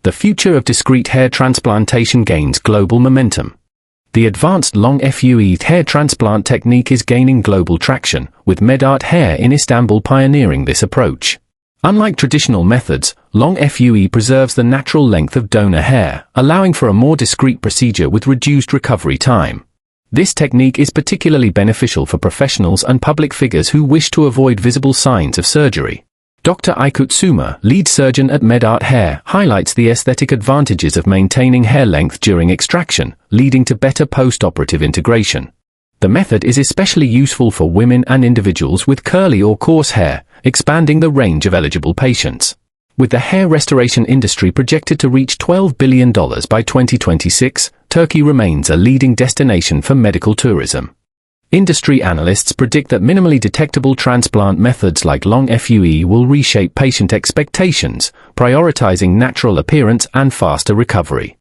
the future of discrete hair transplantation gains global momentum. The advanced long FUE hair transplant technique is gaining global traction, with MedArt Hair in Istanbul pioneering this approach. Unlike traditional methods, long FUE preserves the natural length of donor hair, allowing for a more discreet procedure with reduced recovery time. This technique is particularly beneficial for professionals and public figures who wish to avoid visible signs of surgery. Dr. Aykut Suma, lead surgeon at MedArt Hair, highlights the aesthetic advantages of maintaining hair length during extraction, leading to better post-operative integration. The method is especially useful for women and individuals with curly or coarse hair, expanding the range of eligible patients. With the hair restoration industry projected to reach $12 billion by 2026, Turkey remains a leading destination for medical tourism. Industry analysts predict that minimally detectable transplant methods like long FUE will reshape patient expectations, prioritizing natural appearance and faster recovery.